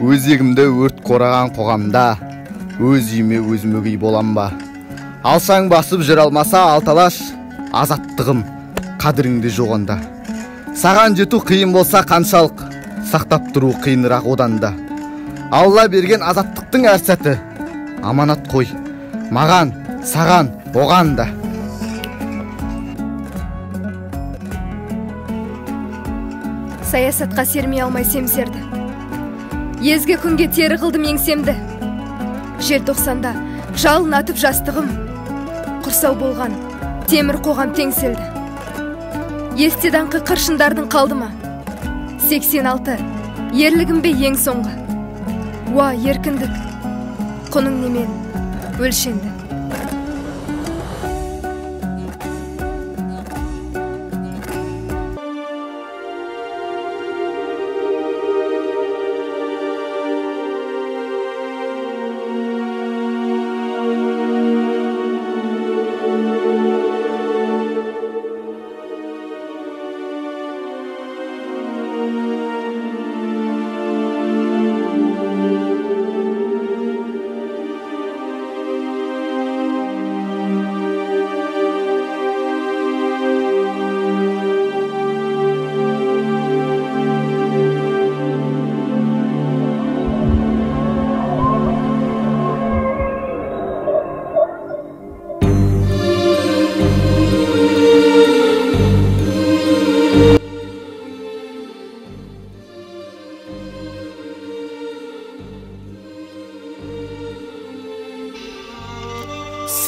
Өзегімді өрт қораған қоғамда, өз үйіме өзім өгей болам ба? Алсаң басып жүр алмаса алталаш, азаттығым қадіріңді жоғанда. Саған жету қиын болса қаншалық, сақтап тұру қиынырақ одан да. Алла берген азаттықтың әр сәті аманат қой, маған, саған, оған да. Саясатқа сермей алмай семсерді. Езгі күнге тері қылдым еңсемді. Желтоқсанда жалын атып жастығым, құрсау болған темір қоғам теңселді. Есте даңқы қыршындардың қалды ма? 86 ерлігім бе ең соңғы? Уа еркіндік, құның немен өлшенді.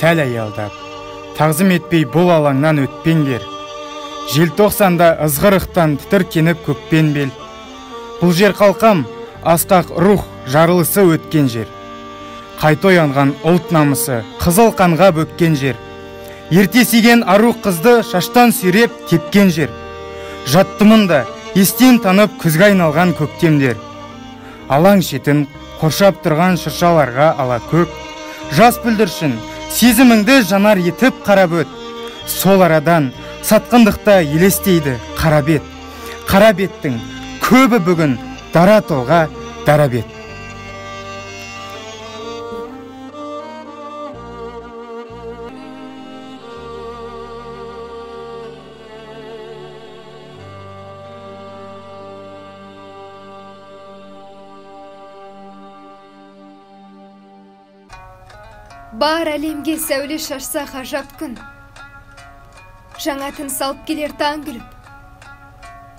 Сәл аялдап, тағзым етпей бұл алаңнан өтпеңдер. Желтоқсанда ызғырықтан тітіркеніп көкпен бел. Бұл жер қалқам, асқақ рух жарылысы өткен жер. Қайта оянған ұлт намысы қызыл қанға бөккен жер. Ерте сүйген ару қызды шаштан сүйреп тепкен жер. Жаттымында естен танып күзге айналған көктемдер. Алаң шетін қоршап тұрған шыршаларға ала көк. Жас бүлдіршін сезіміңді жанар етіп қарап өт. Сол арадан сатқындықта елестейді қара бет. Қара беттің көбі бүгін дара толға дара бет. Бар әлемге сәуле шашса ғажап күн, жаңа тын салып келер таң күліп.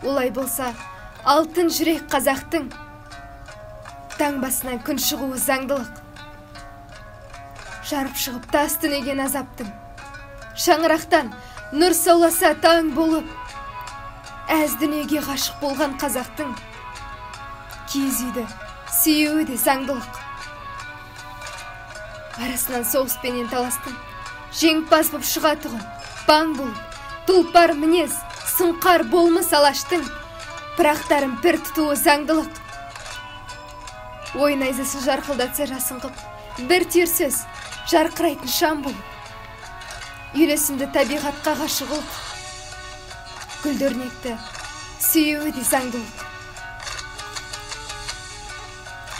Олай болса, алтын жүрек қазақтың, таң басынан күн шығуы заңдылық. Жарып шығып тас түнеген азаптың, шаңырақтан нұр сауласа таң болып, әз дүниеге ғашық болған қазақтың, киіз үйді сүйеуі де заңдылық. Арасынан соғыспенен таластың, жеңімпаз боп шығатұғын, баң болып, тұлпар мінез, сұңқар болмыс алаштың, пырақтарын пір тұтуы заңдылық. Ой найзасын жарқылдатса жасын қып, бір түйір сөз, жарқырайтын шам болып, үйлесімді табиғатқа ғашық ұлт, гүлдернекті сүйеуі де заңдылық.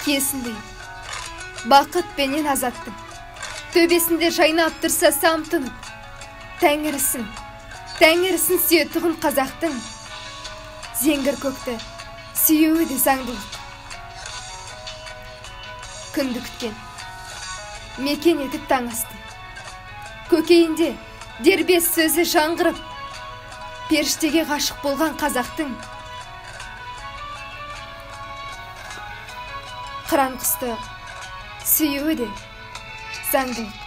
Кесіндей, бақыт пенен азаттың, төбесінде жайнап тұрса самтынып, тәңірісін сүйетұғын қазақтың, зеңгір көкті сүйеуі де заңдылық. Күнді күткен, мекен етіп таң асты, көкейінде дербес сөзі жаңғырып, періштеге ғашық болған қазақтың, қыран құсты сүйеуі де заңдылық.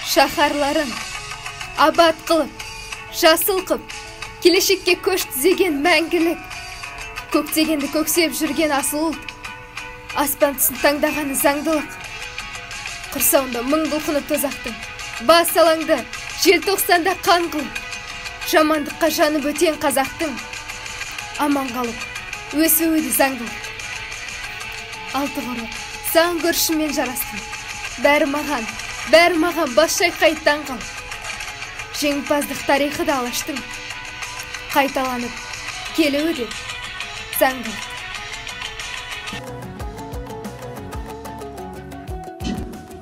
Шаһарларын абат қылып, жасыл қып, келешекке көш түзеген мәңгілік, көктегенді көксеп жүрген асыл ұлт, аспан түсін таңдағаны заңдылық. Құрсауында мың бұлқынып тозақтың, бас алаңды желтоқсанда қан қылып, жамандыққа жаны бөтен қазақтың аман қалып өсуі заңдылық. Алты құры заң көршімен жарастым. Бәрі маған бас шайқайттан қал. Жеңімпаздық тарихы да алаштың қайталанып келуі де заңдылық.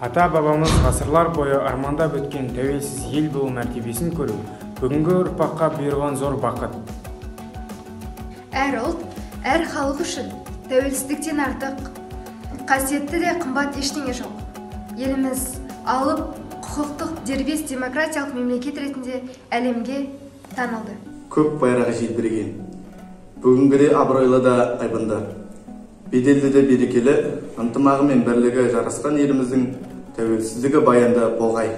Ата-бабамыз ғасырлар бойы армандап өткен тәуелсіз ел болу мәртебесін көру бүгінгі ұрпаққа бұйырған зор бақыт. Әр ұлт, әр халық үшін тәуелсіздіктен артық, қасиетті де қымбат ештеңе жоқ. Еліміз алып, құқықтық дербес демократиялық мемлекет ретінде әлемге танылды. Көп байрағы желбіреген, бүгінгіде абыройлы да айбынды, беделді де берекелі, ынтымағы мен бірлігі жарасқан еліміздің тәуелсіздігі баянды болғай.